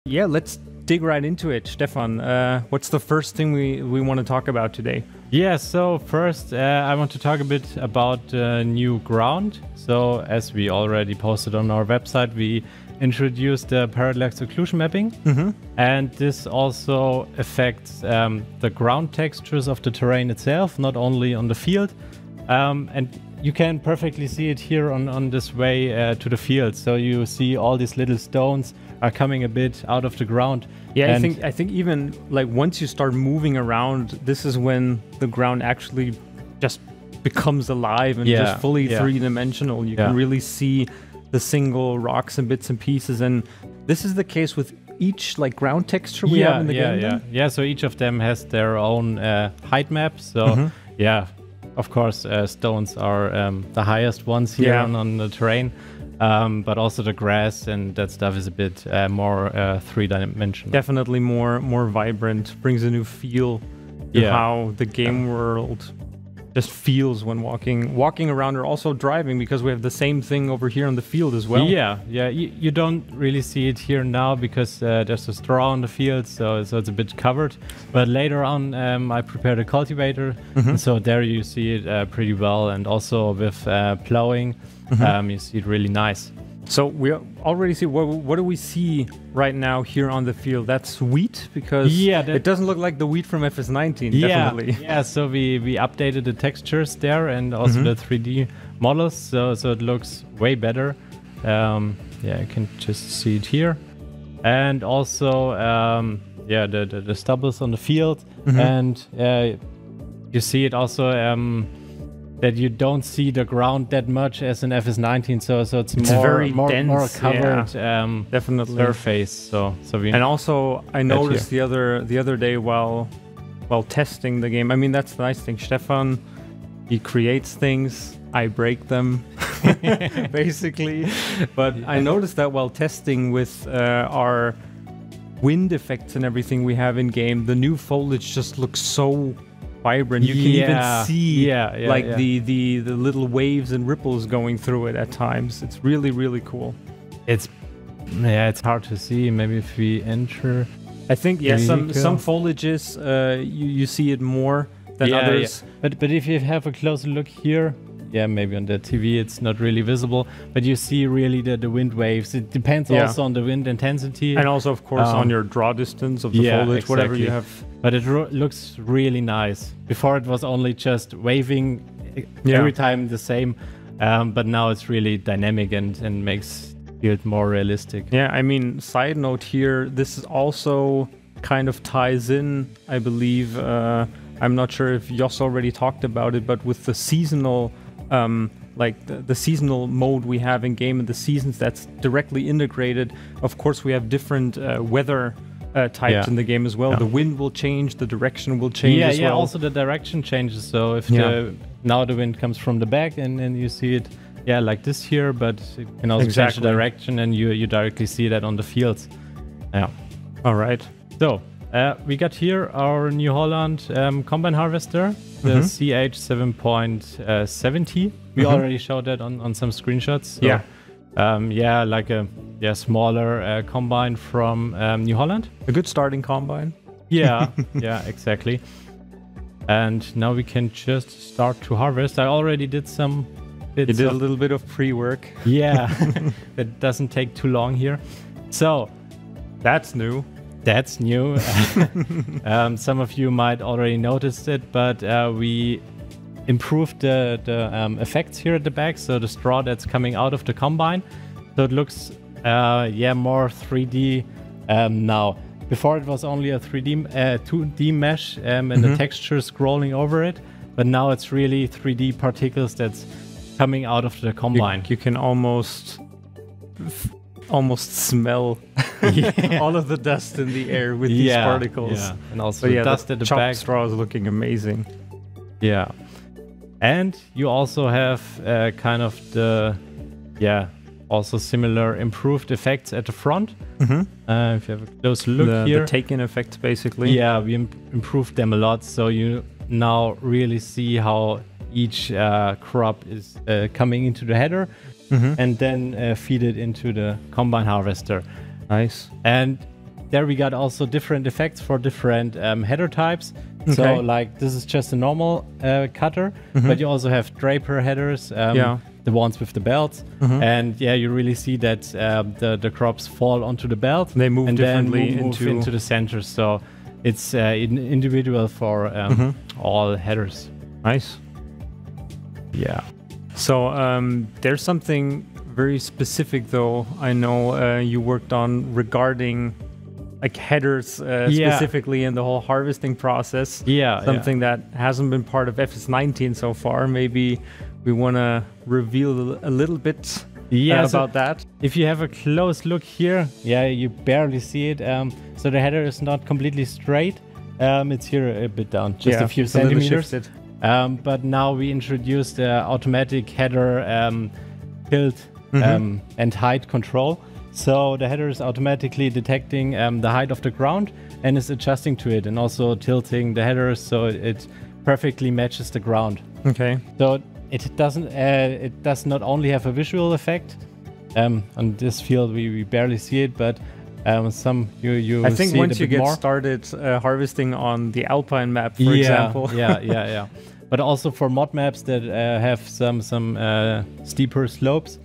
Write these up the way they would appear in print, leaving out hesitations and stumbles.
Yeah, let's dig right into it. Stefan, what's the first thing we want to talk about today? Yeah, so first I want to talk a bit about new ground. So as we already posted on our website, we introduced the parallax occlusion mapping. And this also affects the ground textures of the terrain itself, not only on the field. And you can perfectly see it here on this way to the field. So you see all these little stones are coming a bit out of the ground. Yeah, I think even like once you start moving around, this is when the ground actually just becomes alive and just fully three-dimensional. You can really see the single rocks and bits and pieces, and this is the case with each like ground texture we have in the game. Yeah. So each of them has their own height map. So of course, stones are the highest ones here on the terrain. But also the grass and that stuff is a bit more three-dimensional. Definitely more vibrant, brings a new feel to how the game world just feels when walking around or also driving, because we have the same thing over here on the field as well. Yeah. You don't really see it here now because there's a straw on the field, so it's a bit covered. But later on, I prepared a cultivator, and so there you see it pretty well, and also with plowing. You see it really nice. So we already see, what do we see right now here on the field? That's wheat, because it doesn't look like the wheat from FS19, definitely. Yeah, so we updated the textures there and also the 3D models, so it looks way better. You can just see it here. And also, the stubbles on the field. And you see it also that you don't see the ground that much as in FS19, so it's more very dense, more covered, definitely surface. So and also I noticed the other day while testing the game. I mean, that's the nice thing. Stefan, he creates things, I break them, basically. But I noticed that while testing with our wind effects and everything we have in game, the new foliage just looks so vibrant. You can even see the little waves and ripples going through it at times. It's really cool. It's hard to see. Maybe if we enter, I think some foliages you see it more than others. But if you have a closer look here, maybe on the TV it's not really visible, but you see really the wind waves. It depends also on the wind intensity, and also of course on your draw distance of the foliage, whatever you have. But it looks really nice. Before it was only just waving every time the same, but now it's really dynamic and makes it more realistic. Yeah, I mean, side note here, this is also kind of ties in, I believe. I'm not sure if Jos already talked about it, but with the seasonal, like the seasonal mode we have in game and the seasons that's directly integrated. Of course, we have different weather types in the game as well. The wind will change, the direction will change as well. Also the direction changes. So if now the wind comes from the back and you see it like this here, but it can also change the direction and you directly see that on the fields. All right. So we got here our New Holland combine harvester, the CH 7.70. We already showed that on some screenshots. So, like a smaller combine from New Holland. A good starting combine. Yeah, exactly. And now we can just start to harvest. I already did some bits. You did a little bit of pre-work. Yeah, that doesn't take too long here. So that's new. That's new. Some of you might already notice it, but we improved the effects here at the back. So the straw that's coming out of the combine, so it looks more 3D now. Before it was only a 2D mesh and the texture scrolling over it, but now it's really 3D particles that's coming out of the combine. You can almost smell all of the dust in the air with these particles. Yeah, and also the dust at the back. Straw is looking amazing. Yeah, and you also have kind of the also similar improved effects at the front. If you have a close look here, the take-in effects basically. Yeah, we improved them a lot, so you now really see how each crop is coming into the header. And then feed it into the combine harvester. Nice. And there we got also different effects for different header types. So like this is just a normal cutter, but you also have draper headers, the ones with the belts, and you really see that the crops fall onto the belt. They move and differently then move into the center. So it's individual for all headers. Nice. Yeah. So there's something very specific, though, I know you worked on regarding like headers specifically in the whole harvesting process. Something that hasn't been part of FS19 so far. Maybe we want to reveal a little bit about that. If you have a close look here, you barely see it. So the header is not completely straight. It's here a bit down, just a few centimeters. But now we introduced the automatic header tilt and height control. So the header is automatically detecting the height of the ground and is adjusting to it, and also tilting the header so it perfectly matches the ground. Okay. So it doesn't. It does not only have a visual effect. On this field, we barely see it, but some you. I think see once it a you bit get more. started harvesting on the Alpine map, for example. Yeah. But also for mod maps that have some steeper slopes,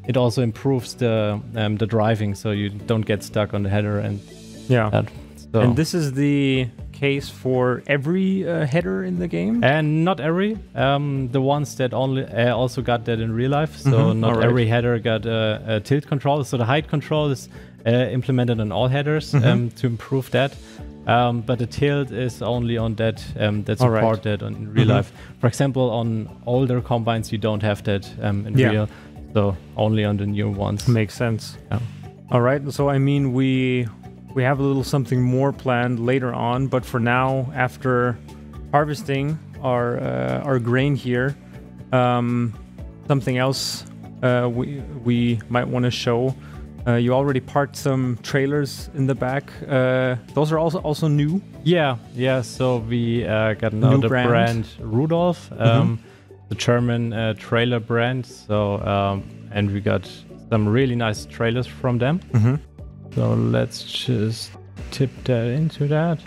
it also improves the driving, so you don't get stuck on the header and So. And this is the case for every header in the game? And not every. The ones that only also got that in real life. So not every header got a tilt control. So the height control is implemented on all headers to improve that. But the tilt is only on that support that in real life. For example, on older combines, you don't have that in real. So only on the new ones. Makes sense. Yeah. All right. So I mean, we have a little something more planned later on, but for now, after harvesting our grain here, something else we might want to show. You already parked some trailers in the back. Those are also new. Yeah. So we got another brand Rudolph, the German trailer brand. So and we got some really nice trailers from them. So let's just tip that into that.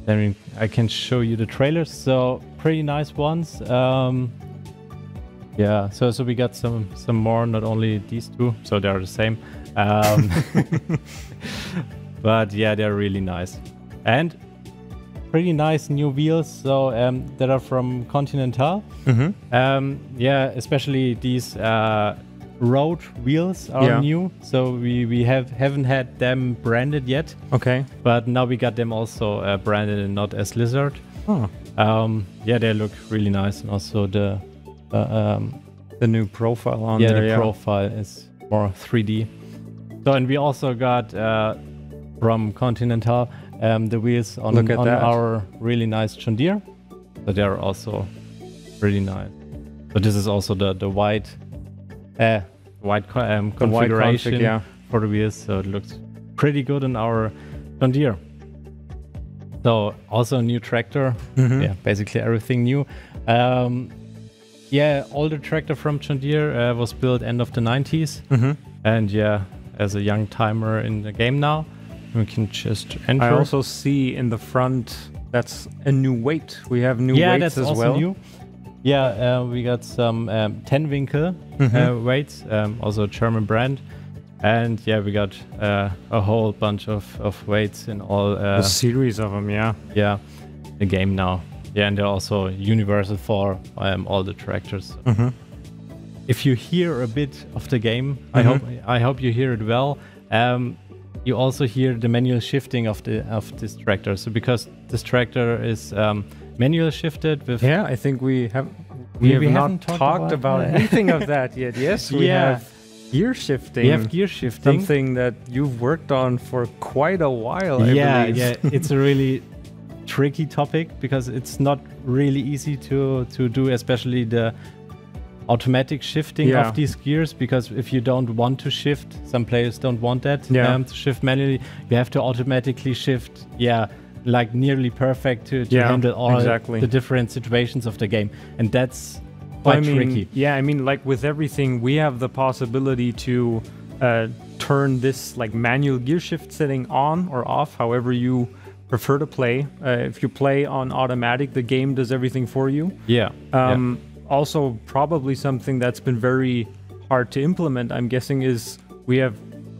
Then I can show you the trailers. So pretty nice ones. So we got some more, not only these two. So they're the same. But yeah, they're really nice. And pretty nice new wheels. So that are from Continental. Especially these road wheels are new, so we haven't had them branded yet. Okay. But now we got them also branded and not as Lizard. They look really nice, and also the new profile on there. The profile is more 3D. So, and we also got from Continental the wheels on our really nice John Deere. So they're also really nice. So this is also the white configuration for the wheels, so it looks pretty good on our John Deere. So also a new tractor, basically everything new. Older tractor from John Deere was built end of the 90s, and as a young timer in the game now, we can just enter. I also see in the front that's a new weight. We have new weights that's as also well. New. We got some 10-winkle weights, also a German brand. And we got a whole bunch of weights in all... a series of them, the game now. And they're also universal for all the tractors. If you hear a bit of the game, I hope you hear it well. You also hear the manual shifting of this tractor. So because this tractor is... manual shifted with... I think we have not talked about anything of that yet. Yes, we have gear shifting. We have gear shifting. Something that you've worked on for quite a while, I believe. It's a really tricky topic because it's not really easy to do, especially the automatic shifting of these gears, because if you don't want to shift, some players don't want that to shift manually, you have to automatically shift like nearly perfect to handle all the different situations of the game, and that's quite tricky. Like with everything, we have the possibility to turn this like manual gear shift setting on or off, however you prefer to play. If you play on automatic, the game does everything for you. Yeah. Also, probably something that's been very hard to implement, I'm guessing, is we have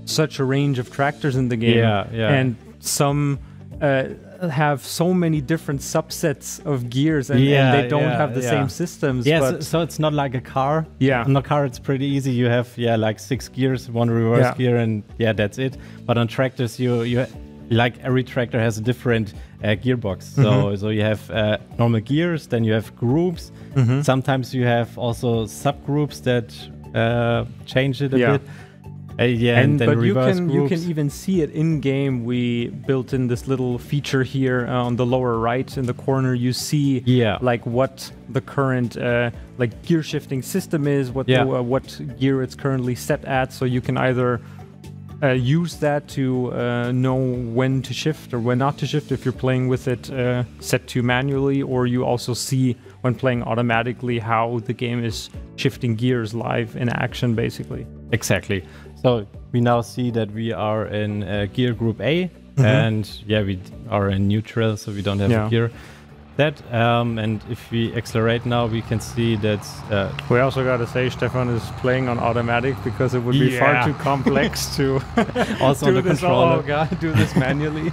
such a range of tractors in the game. And some have so many different subsets of gears, and they don't have the same systems. So it's not like a car. On a car it's pretty easy. You have like 6 gears, 1 reverse gear, and that's it. But on tractors, you like every tractor has a different gearbox. So you have normal gears, then you have groups. Sometimes you have also subgroups that change it a bit. And then but you reverse can even see it in game. We built in this little feature here on the lower right in the corner. You see like what the current like gear shifting system is, what gear it's currently set at. So you can either use that to know when to shift or when not to shift if you're playing with it set to manually, or you also see when playing automatically how the game is shifting gears live in action, basically. Exactly. So we now see that we are in gear group A, and we are in neutral, so we don't have a gear. And if we accelerate now, we can see that... we also got to say Stefan is playing on automatic because it would be far too complex to also do on the this, controller. Oh god, do this manually,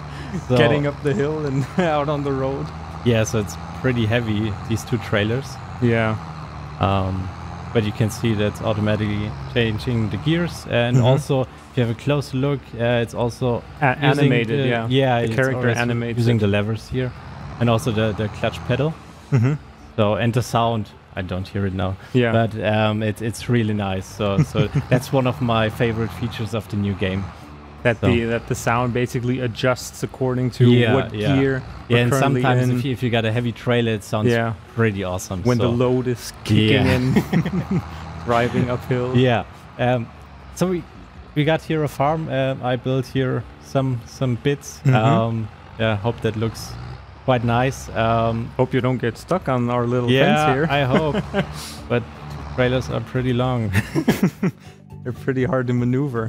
getting up the hill and out on the road. Yeah, so it's pretty heavy, these 2 trailers. But you can see that's automatically changing the gears, and also if you have a close look, it's also animated. The character animates using the levers here, and also the clutch pedal. So and the sound, I don't hear it now. But it's really nice. So that's one of my favorite features of the new game. That the sound basically adjusts according to what gear. And sometimes if you got a heavy trailer, it sounds pretty awesome. When the load is kicking in, driving uphill. So we got here a farm. I built here some bits. Hope that looks quite nice. Hope you don't get stuck on our little fence here. I hope. But trailers are pretty long. They're pretty hard to maneuver.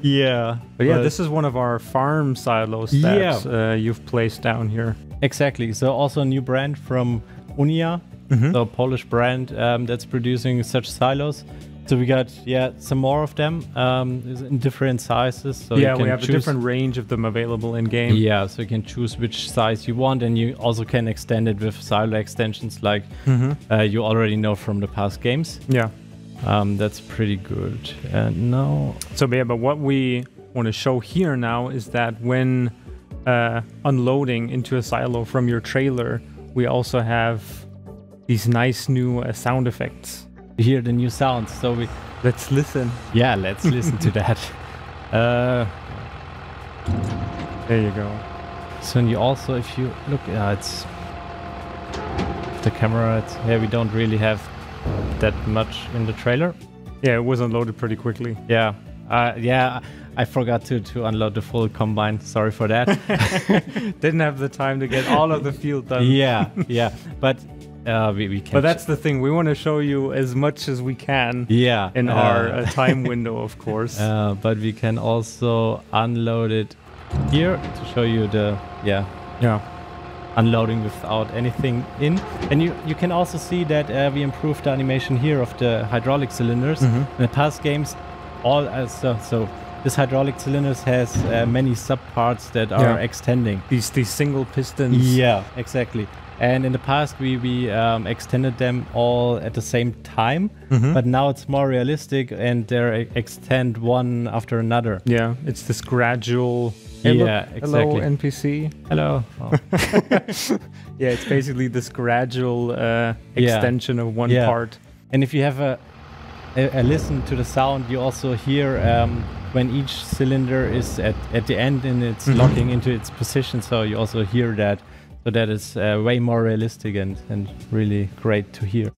But this is one of our farm silos that you've placed down here. Exactly. So also a new brand from Unia, so a Polish brand that's producing such silos. So we got some more of them in different sizes. So we have a different range of them available in game. So you can choose which size you want, and you also can extend it with silo extensions like you already know from the past games. That's pretty good. And now... but what we want to show here now is that when unloading into a silo from your trailer, we also have these nice new sound effects. You hear the new sounds, so let's listen. Let's listen to that. There you go. So you also, if you look, it's the camera. We don't really have that much in the trailer. It was unloaded pretty quickly. I forgot to unload the full combine. Sorry for that. Didn't have the time to get all of the field done. But we can. But that's the thing. We want to show you as much as we can. In our time window, of course. But we can also unload it here to show you the unloading without anything in. And you can also see that we improved the animation here of the hydraulic cylinders. In the past games, so this hydraulic cylinders has many subparts that are extending. These single pistons. Exactly. And in the past, we extended them all at the same time, but now it's more realistic, and they extend one after another. It's this gradual... Exactly. Hello, NPC. Hello. Oh. It's basically this gradual extension of one part. And if you have a listen to the sound, you also hear when each cylinder is at the end and it's locking into its position. So you also hear that. So that is way more realistic and really great to hear.